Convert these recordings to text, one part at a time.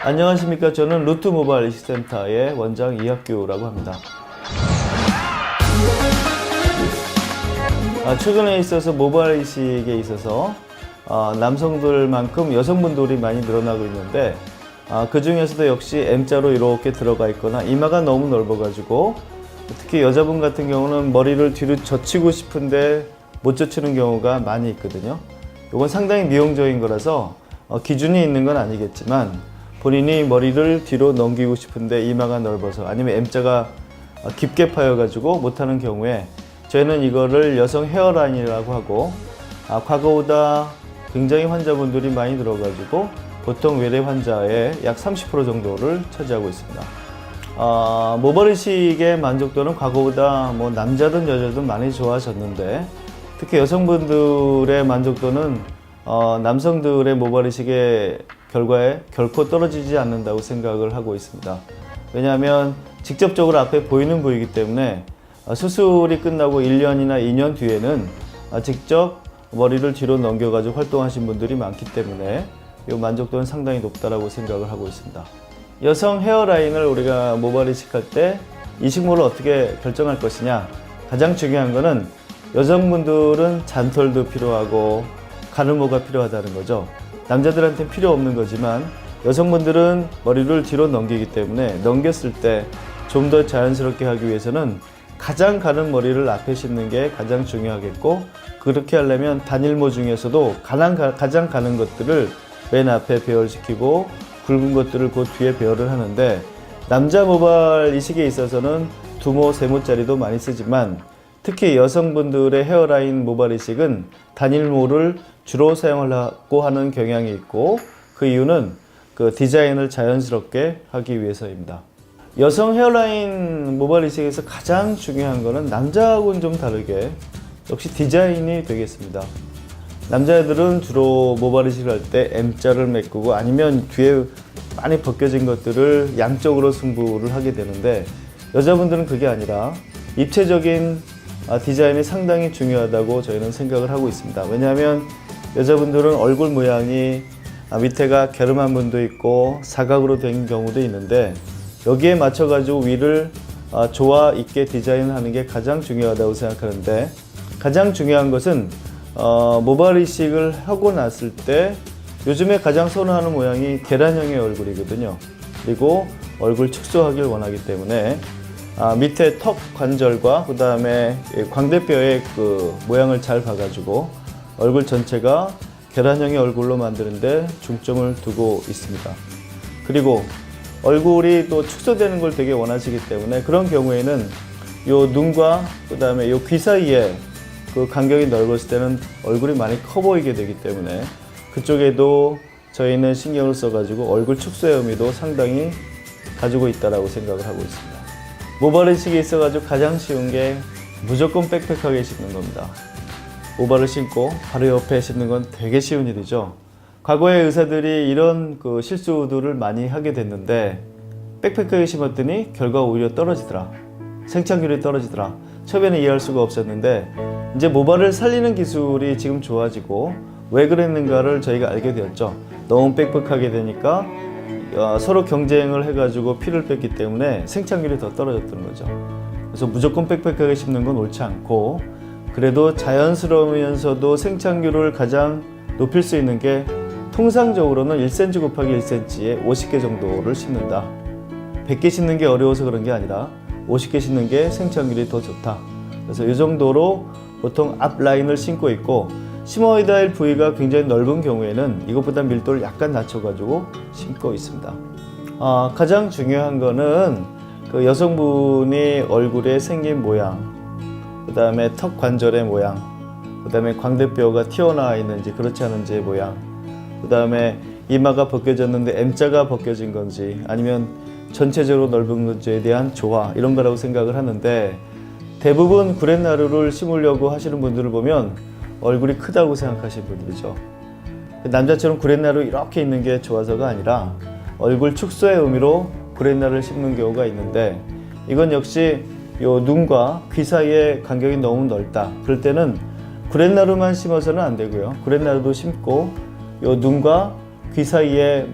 안녕하십니까. 저는 루트 모바일 이식센터의 원장 이학규라고 합니다. 최근에 있어서 모바일 이식에 있어서 남성들만큼 여성분들이 많이 늘어나고 있는데 그 중에서도 역시 M자로 이렇게 들어가 있거나 이마가 너무 넓어 가지고 특히 여자분 같은 경우는 머리를 뒤로 젖히고 싶은데 못 젖히는 경우가 많이 있거든요. 이건 상당히 미용적인 거라서 기준이 있는 건 아니겠지만 본인이 머리를 뒤로 넘기고 싶은데 이마가 넓어서 아니면 M자가 깊게 파여 가지고 못하는 경우에 저희는 이거를 여성 헤어라인이라고 하고 과거보다 굉장히 환자분들이 많이 늘어가지고 보통 외래 환자의 약 30% 정도를 차지하고 있습니다. 모발 이식의 만족도는 과거보다 남자든 여자든 많이 좋아졌는데 특히 여성분들의 만족도는 남성들의 모발 이식의 결과에 결코 떨어지지 않는다고 생각을 하고 있습니다. 왜냐하면 직접적으로 앞에 보이는 부위이기 때문에 수술이 끝나고 1년이나 2년 뒤에는 직접 머리를 뒤로 넘겨가지고 활동하신 분들이 많기 때문에 이 만족도는 상당히 높다고 생각을 하고 있습니다. 여성 헤어라인을 우리가 모발 이식할 때 이식물을 어떻게 결정할 것이냐, 가장 중요한 거는 여성분들은 잔털도 필요하고 가르모가 필요하다는 거죠. 남자들한테는 필요 없는 거지만 여성분들은 머리를 뒤로 넘기기 때문에 넘겼을 때 좀 더 자연스럽게 하기 위해서는 가장 가는 머리를 앞에 싣는 게 가장 중요하겠고, 그렇게 하려면 단일모 중에서도 가장 가는 것들을 맨 앞에 배열시키고 굵은 것들을 그 뒤에 배열을 하는데, 남자 모발 이식에 있어서는 2모, 3모짜리도 많이 쓰지만 특히 여성분들의 헤어라인 모발 이식은 단일모를 주로 사용하려고 하는 경향이 있고, 그 이유는 그 디자인을 자연스럽게 하기 위해서입니다. 여성 헤어라인 모발 이식에서 가장 중요한 거는 남자하고는 좀 다르게 역시 디자인이 되겠습니다. 남자애들은 주로 모발 이식을 할 때 M자를 메꾸고 아니면 뒤에 많이 벗겨진 것들을 양쪽으로 승부를 하게 되는데, 여자분들은 그게 아니라 입체적인 디자인이 상당히 중요하다고 저희는 생각을 하고 있습니다. 왜냐하면 여자분들은 얼굴 모양이 밑에가 갸름한 분도 있고 사각으로 된 경우도 있는데, 여기에 맞춰 가지고 위를 조화 있게 디자인하는 게 가장 중요하다고 생각하는데, 가장 중요한 것은 모발 이식을 하고 났을 때 요즘에 가장 선호하는 모양이 계란형의 얼굴이거든요. 그리고 얼굴 축소하길 원하기 때문에 밑에 턱 관절과 그 다음에 광대뼈의 그 모양을 잘 봐가지고 얼굴 전체가 계란형의 얼굴로 만드는데 중점을 두고 있습니다. 그리고 얼굴이 또 축소되는 걸 되게 원하시기 때문에 그런 경우에는 요 눈과 그 다음에 요 귀 사이에 그 간격이 넓었을 때는 얼굴이 많이 커 보이게 되기 때문에 그쪽에도 저희는 신경을 써가지고 얼굴 축소의 의미도 상당히 가지고 있다고 생각을 하고 있습니다. 모발 이식이 있어가지고 가장 쉬운 게 무조건 빽빽하게 씹는 겁니다. 모발을 심고 바로 옆에 씹는 건 되게 쉬운 일이죠. 과거에 의사들이 이런 그 실수들을 많이 하게 됐는데 빽빽하게 심었더니 결과가 오히려 떨어지더라. 생착률이 떨어지더라. 처음에는 이해할 수가 없었는데 이제 모발을 살리는 기술이 지금 좋아지고 왜 그랬는가를 저희가 알게 되었죠. 너무 빽빽하게 되니까 서로 경쟁을 해가지고 피를 뺐기 때문에 생착률이 더 떨어졌던 거죠. 그래서 무조건 빽빽하게 심는 건 옳지 않고, 그래도 자연스러우면서도 생착률을 가장 높일 수 있는 게 통상적으로는 1cm 곱하기 1cm에 50개 정도를 심는다. 100개 심는 게 어려워서 그런 게 아니라 50개 심는 게 생착률이 더 좋다. 그래서 이 정도로 보통 앞 라인을 심고 있고, 시모이드할 부위가 굉장히 넓은 경우에는 이것보다 밀도를 약간 낮춰가지고 심고 있습니다. 가장 중요한 거는 그 여성분이 얼굴에 생긴 모양, 그 다음에 턱 관절의 모양, 그 다음에 광대뼈가 튀어나와 있는지 그렇지 않은지의 모양, 그 다음에 이마가 벗겨졌는데 M자가 벗겨진 건지 아니면 전체적으로 넓은 건지에 대한 조화, 이런 거라고 생각을 하는데, 대부분 구렛나루를 심으려고 하시는 분들을 보면 얼굴이 크다고 생각하시는 분들이죠. 남자처럼 구렛나루 이렇게 있는 게 좋아서가 아니라 얼굴 축소의 의미로 구렛나루를 심는 경우가 있는데, 이건 역시 요 눈과 귀 사이의 간격이 너무 넓다. 그럴 때는 구렛나루만 심어서는 안 되고요. 구렛나루도 심고 요 눈과 귀 사이에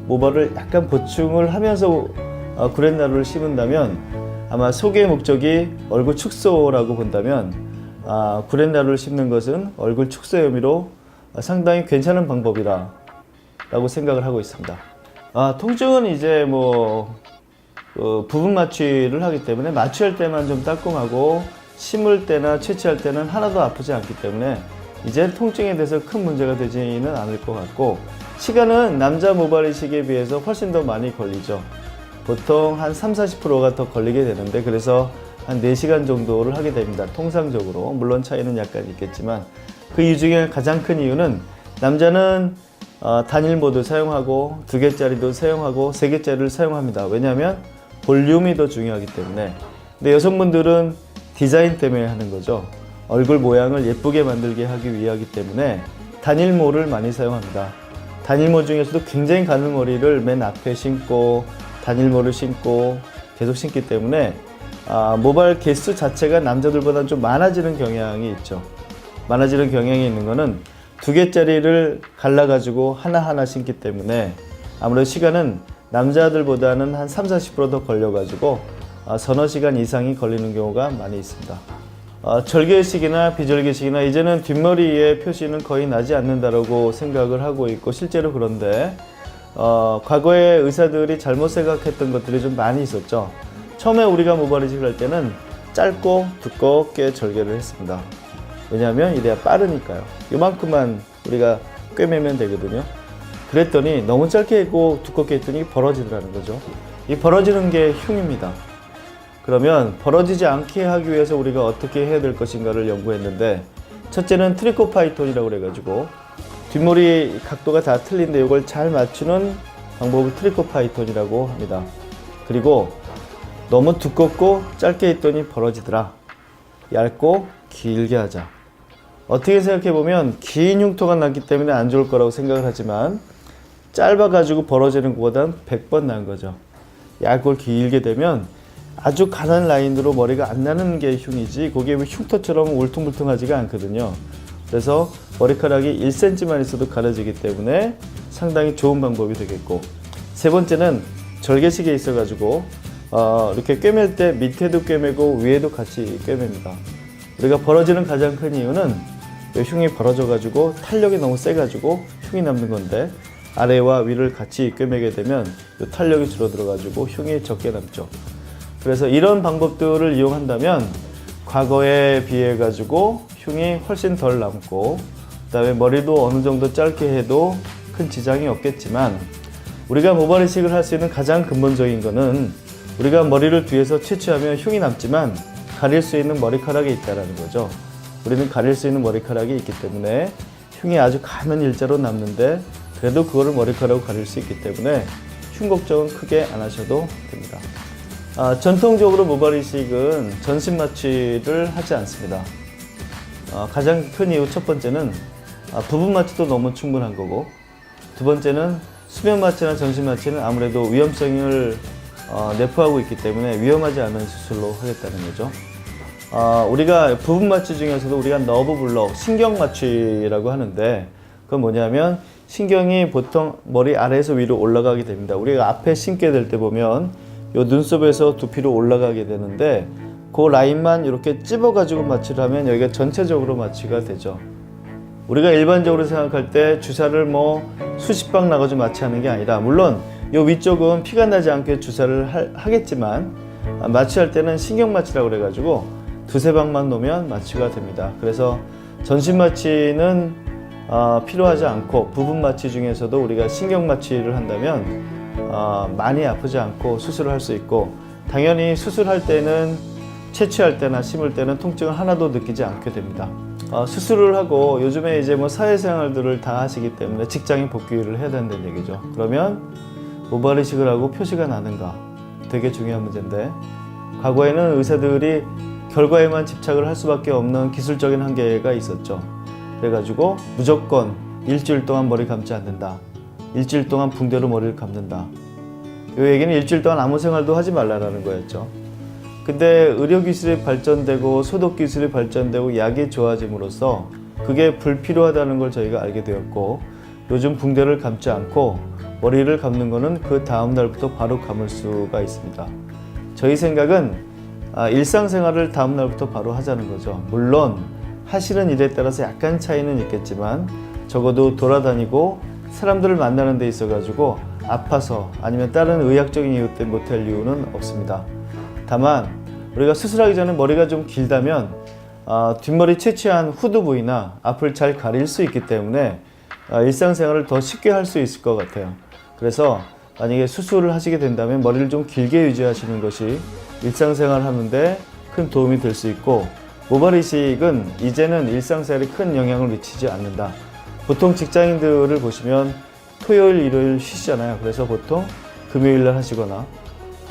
모발을 약간 보충을 하면서 구렛나루를 심은다면 아마 소개의 목적이 얼굴 축소라고 본다면 구렛나루를 심는 것은 얼굴 축소 혐의로 상당히 괜찮은 방법이라고 생각을 하고 있습니다. 통증은 이제 부분 마취를 하기 때문에 마취할 때만 좀 따끔하고 심을 때나 채취할 때는 하나도 아프지 않기 때문에 이제 통증에 대해서 큰 문제가 되지는 않을 것 같고, 시간은 남자 모발 이식에 비해서 훨씬 더 많이 걸리죠. 보통 한 30-40%가 더 걸리게 되는데, 그래서 한 4시간 정도를 하게 됩니다. 통상적으로. 물론 차이는 약간 있겠지만, 그 이유 중에 가장 큰 이유는 남자는 단일 모드 사용하고 2개짜리도 사용하고 3개짜리를 사용합니다. 왜냐하면 볼륨이 더 중요하기 때문에. 근데 여성분들은 디자인 때문에 하는 거죠. 얼굴 모양을 예쁘게 만들게 하기 위하기 때문에 단일모를 많이 사용합니다. 단일모 중에서도 굉장히 가는 머리를 맨 앞에 심고 단일모를 심고 계속 심기 때문에 모발 개수 자체가 남자들보다는 좀 많아지는 경향이 있죠. 많아지는 경향이 있는 거는 2개짜리를 갈라가지고 하나하나 심기 때문에 아무래도 시간은 남자들보다는 한 30-40%더 걸려가지고 서너 시간 이상이 걸리는 경우가 많이 있습니다. 절개식이나 비절개식이나 이제는 뒷머리의 표시는 거의 나지 않는다고 생각을 하고 있고, 실제로 그런데 과거에 의사들이 잘못 생각했던 것들이 좀 많이 있었죠. 처음에 우리가 모발 이식을 할 때는 짧고 두껍게 절개를 했습니다. 왜냐하면 이래야 빠르니까요. 요만큼만 우리가 꿰매면 되거든요. 그랬더니 너무 짧게 했고 두껍게 했더니 벌어지더라는 거죠. 이 벌어지는 게 흉입니다. 그러면 벌어지지 않게 하기 위해서 우리가 어떻게 해야 될 것인가를 연구했는데, 첫째는 트리코파이톤이라고 그래가지고 뒷머리 각도가 다 틀린데 이걸 잘 맞추는 방법을 트리코파이톤이라고 합니다. 그리고 너무 두껍고 짧게 했더니 벌어지더라. 얇고 길게 하자. 어떻게 생각해보면 긴 흉터가 났기 때문에 안 좋을 거라고 생각을 하지만 짧아가지고 벌어지는 것보다는 100번 나은 거죠. 얇고 길게 되면 아주 가난 라인으로 머리가 안 나는 게 흉이지, 그게 흉터처럼 울퉁불퉁하지가 않거든요. 그래서 머리카락이 1cm만 있어도 가려지기 때문에 상당히 좋은 방법이 되겠고, 세 번째는 절개식에 있어가지고 이렇게 꿰맬 때 밑에도 꿰매고 위에도 같이 꿰맵니다. 우리가 벌어지는 가장 큰 이유는 흉이 벌어져가지고 탄력이 너무 세가지고 흉이 남는 건데, 아래와 위를 같이 꿰매게 되면 탄력이 줄어들어가지고 흉이 적게 남죠. 그래서 이런 방법들을 이용한다면 과거에 비해 가지고 흉이 훨씬 덜 남고, 그 다음에 머리도 어느 정도 짧게 해도 큰 지장이 없겠지만, 우리가 모발 이식을 할 수 있는 가장 근본적인 거는 우리가 머리를 뒤에서 채취하면 흉이 남지만 가릴 수 있는 머리카락이 있다는 거죠. 우리는 가릴 수 있는 머리카락이 있기 때문에 흉이 아주 가면 일자로 남는데 그래도 그거를 머리카락으로 가릴 수 있기 때문에 흉 걱정은 크게 안 하셔도 됩니다. 전통적으로 모발 이식은 전신 마취를 하지 않습니다. 가장 큰 이유 첫 번째는 부분 마취도 너무 충분한 거고, 두 번째는 수면 마취나 전신 마취는 아무래도 위험성을 내포하고 있기 때문에 위험하지 않은 수술로 하겠다는 거죠. 우리가 부분 마취 중에서도 우리가 너브 블록, 신경 마취라고 하는데, 그건 뭐냐면 신경이 보통 머리 아래에서 위로 올라가게 됩니다. 우리가 앞에 심게 될 때 보면 요 눈썹에서 두피로 올라가게 되는데, 그 라인만 이렇게 찝어가지고 마취를 하면 여기가 전체적으로 마취가 되죠. 우리가 일반적으로 생각할 때 주사를 수십 방 나가지고 마취하는 게 아니라, 물론 요 위쪽은 피가 나지 않게 주사를 하겠지만 마취할 때는 신경 마취라고 그래가지고 2-3방만 놓으면 마취가 됩니다. 그래서 전신 마취는 필요하지 않고, 부분 마취 중에서도 우리가 신경 마취를 한다면 많이 아프지 않고 수술을 할 수 있고, 당연히 수술할 때는 채취할 때나 심을 때는 통증을 하나도 느끼지 않게 됩니다. 수술을 하고 요즘에 이제 사회생활들을 다 하시기 때문에 직장에 복귀를 해야 된다는 얘기죠. 그러면 모발 이식을 하고 표시가 나는가, 되게 중요한 문제인데, 과거에는 의사들이 결과에만 집착을 할 수밖에 없는 기술적인 한계가 있었죠. 그래가지고 무조건 일주일 동안 머리 감지 않는다, 일주일 동안 붕대로 머리를 감는다, 이 얘기는 일주일 동안 아무 생활도 하지 말라는 거였죠. 근데 의료기술이 발전되고 소독기술이 발전되고 약이 좋아짐으로써 그게 불필요하다는 걸 저희가 알게 되었고, 요즘 붕대를 감지 않고 머리를 감는 거는 그 다음 날부터 바로 감을 수가 있습니다. 저희 생각은 일상생활을 다음 날부터 바로 하자는 거죠. 물론 하시는 일에 따라서 약간 차이는 있겠지만 적어도 돌아다니고 사람들을 만나는 데 있어 가지고 아파서 아니면 다른 의학적인 이유 때문에 못할 이유는 없습니다. 다만 우리가 수술하기 전에 머리가 좀 길다면 뒷머리 채취한 후두 부위나 앞을 잘 가릴 수 있기 때문에 일상생활을 더 쉽게 할 수 있을 것 같아요. 그래서 만약에 수술을 하시게 된다면 머리를 좀 길게 유지하시는 것이 일상생활 하는데 큰 도움이 될 수 있고, 모발 이식은 이제는 일상생활에 큰 영향을 미치지 않는다. 보통 직장인들을 보시면 토요일, 일요일 쉬시잖아요. 그래서 보통 금요일 날 하시거나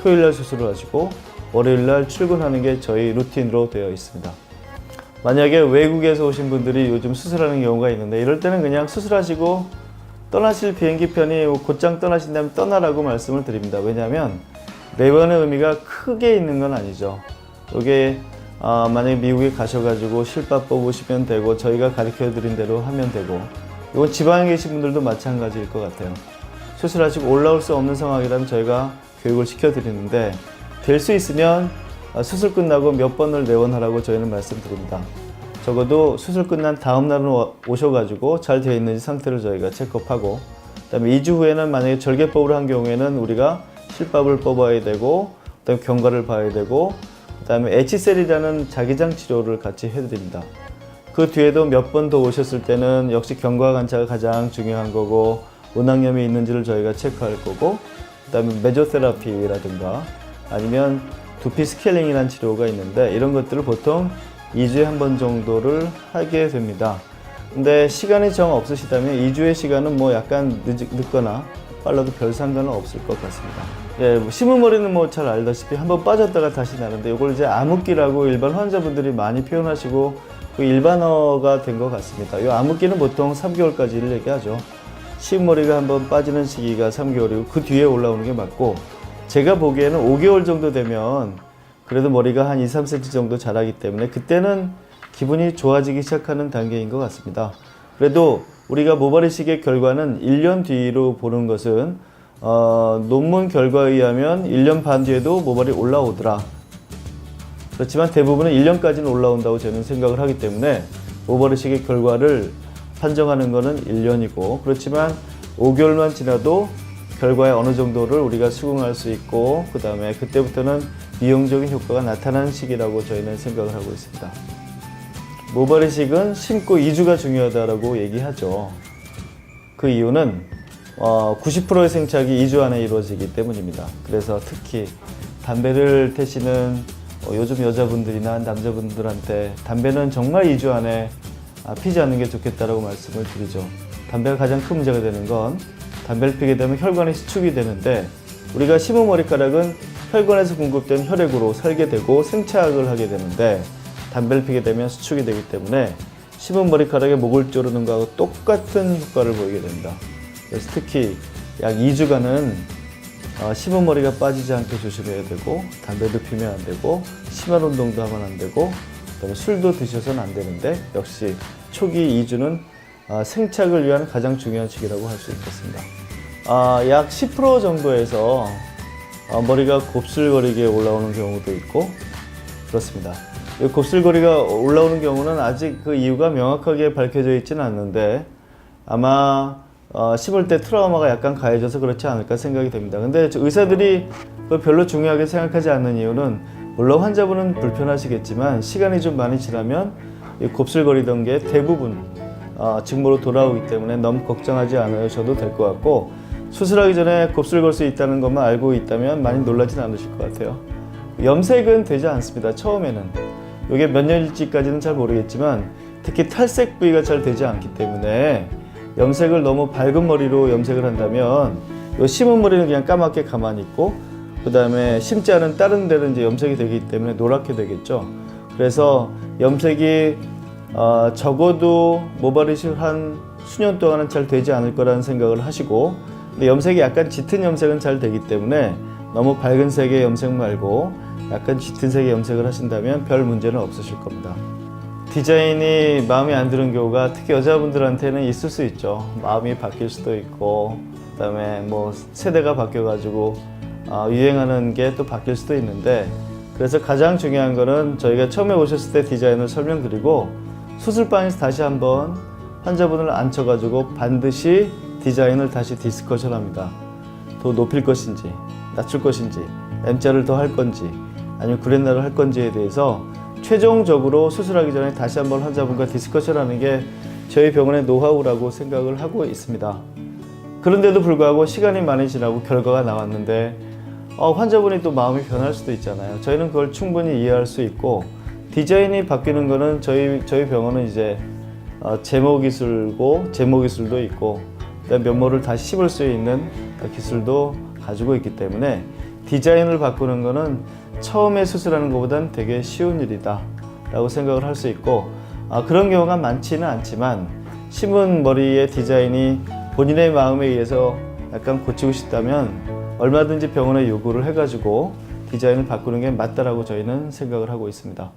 토요일 날 수술을 하시고 월요일 날 출근하는 게 저희 루틴으로 되어 있습니다. 만약에 외국에서 오신 분들이 요즘 수술하는 경우가 있는데, 이럴 때는 그냥 수술하시고 떠나실 비행기편이 곧장 떠나신다면 떠나라고 말씀을 드립니다. 왜냐하면 매번의 의미가 크게 있는 건 아니죠. 이게 만약에 미국에 가셔가지고 실밥 뽑으시면 되고 저희가 가르쳐 드린 대로 하면 되고, 이건 지방에 계신 분들도 마찬가지일 것 같아요. 수술하시고 올라올 수 없는 상황이라면 저희가 교육을 시켜드리는데, 될 수 있으면 수술 끝나고 몇 번을 내원하라고 저희는 말씀드립니다. 적어도 수술 끝난 다음 날은 오셔가지고 잘 되어 있는지 상태를 저희가 체크업하고, 그다음에 2주 후에는 만약에 절개법을 한 경우에는 우리가 실밥을 뽑아야 되고, 그다음에 경과를 봐야 되고, 그다음에 엣지셀이라는 자기장 치료를 같이 해드립니다. 그 뒤에도 몇 번 더 오셨을 때는 역시 경과 관찰가 가장 중요한 거고, 원악염이 있는지를 저희가 체크할 거고, 그다음에 메조테라피라든가 아니면 두피 스케일링이라는 치료가 있는데, 이런 것들을 보통 2주에 한 번 정도를 하게 됩니다. 근데 시간이 정 없으시다면 2주의 시간은 뭐 약간 늦거나 빨라도 별 상관은 없을 것 같습니다. 예, 심은 머리는 뭐 잘 알다시피 한번 빠졌다가 다시 나는데, 이걸 이제 암흑기라고 일반 환자분들이 많이 표현하시고 그 일반어가 된 것 같습니다. 이 암흑기는 보통 3개월까지를 얘기하죠. 심은 머리가 한번 빠지는 시기가 3개월이고 그 뒤에 올라오는 게 맞고, 제가 보기에는 5개월 정도 되면 그래도 머리가 한 2-3cm 정도 자라기 때문에 그때는 기분이 좋아지기 시작하는 단계인 것 같습니다. 그래도 우리가 모발 이식의 결과는 1년 뒤로 보는 것은 논문 결과에 의하면 1년 반 뒤에도 모발이 올라오더라. 그렇지만 대부분은 1년까지는 올라온다고 저는 생각을 하기 때문에 모발 이식의 결과를 판정하는 것은 1년이고, 그렇지만 5개월만 지나도 결과에 어느 정도를 우리가 수긍할 수 있고, 그 다음에 그때부터는 미용적인 효과가 나타나는 시기라고 저희는 생각을 하고 있습니다. 모발 이식은 심고 2주가 중요하다고 얘기하죠. 그 이유는 90%의 생착이 2주 안에 이루어지기 때문입니다. 그래서 특히 담배를 태시는 요즘 여자분들이나 남자분들한테 담배는 정말 2주 안에 피지 않는 게 좋겠다라고 말씀을 드리죠. 담배가 가장 큰 문제가 되는 건, 담배를 피게 되면 혈관이 수축이 되는데, 우리가 심은 머리카락은 혈관에서 공급된 혈액으로 살게 되고 생착을 하게 되는데, 담배를 피게 되면 수축이 되기 때문에 심은 머리카락에 목을 조르는 것과 똑같은 효과를 보이게 됩니다. 그래서 특히 약 2주간은 심은 머리가 빠지지 않게 조심해야 되고, 담배도 피면 안 되고, 심한 운동도 하면 안 되고, 그다음에 술도 드셔서는 안 되는데, 역시 초기 2주는 생착을 위한 가장 중요한 시기라고 할 수 있겠습니다. 약 10% 정도에서 머리가 곱슬거리게 올라오는 경우도 있고 그렇습니다. 이 곱슬거리가 올라오는 경우는 아직 그 이유가 명확하게 밝혀져 있지는 않는데, 아마 심을 때 트라우마가 약간 가해져서 그렇지 않을까 생각이 됩니다. 근데 의사들이 별로 중요하게 생각하지 않는 이유는, 물론 환자분은 불편하시겠지만 시간이 좀 많이 지나면 이 곱슬거리던 게 대부분 직모로 돌아오기 때문에 너무 걱정하지 않으셔도 될 것 같고, 수술하기 전에 곱슬걸 수 있다는 것만 알고 있다면 많이 놀라진 않으실 것 같아요. 염색은 되지 않습니다. 처음에는. 이게 몇 년일지까지는 잘 모르겠지만 특히 탈색 부위가 잘 되지 않기 때문에 염색을 너무 밝은 머리로 염색을 한다면, 이 심은 머리는 그냥 까맣게 가만히 있고, 그 다음에 심지 않은 다른 데는 이제 염색이 되기 때문에 노랗게 되겠죠. 그래서 염색이 적어도 모발 이식을 한 수년 동안은 잘 되지 않을 거라는 생각을 하시고, 근데 염색이 약간 짙은 염색은 잘 되기 때문에 너무 밝은 색의 염색 말고 약간 짙은 색의 염색을 하신다면 별 문제는 없으실 겁니다. 디자인이 마음에 안 드는 경우가 특히 여자분들한테는 있을 수 있죠. 마음이 바뀔 수도 있고, 그다음에 뭐 세대가 바뀌어가지고 유행하는 게 또 바뀔 수도 있는데, 그래서 가장 중요한 거는 저희가 처음에 오셨을 때 디자인을 설명드리고 수술방에서 다시 한번 환자분을 앉혀가지고 반드시 디자인을 다시 디스커션 합니다. 더 높일 것인지 낮출 것인지 M자를 더 할 건지 아니면 그랜라를 할 건지에 대해서 최종적으로 수술하기 전에 다시 한번 환자분과 디스커션 하는 게 저희 병원의 노하우라고 생각을 하고 있습니다. 그런데도 불구하고 시간이 많이 지나고 결과가 나왔는데 환자분이 또 마음이 변할 수도 있잖아요. 저희는 그걸 충분히 이해할 수 있고, 디자인이 바뀌는 거는 저희 병원은 이제 제모 기술도 있고, 그다음 면모를 다시 씹을 수 있는 기술도 가지고 있기 때문에 디자인을 바꾸는 거는 처음에 수술하는 것보다는 되게 쉬운 일이다 라고 생각을 할 수 있고, 그런 경우가 많지는 않지만 심은 머리의 디자인이 본인의 마음에 의해서 약간 고치고 싶다면 얼마든지 병원에 요구를 해가지고 디자인을 바꾸는 게 맞다라고 저희는 생각을 하고 있습니다.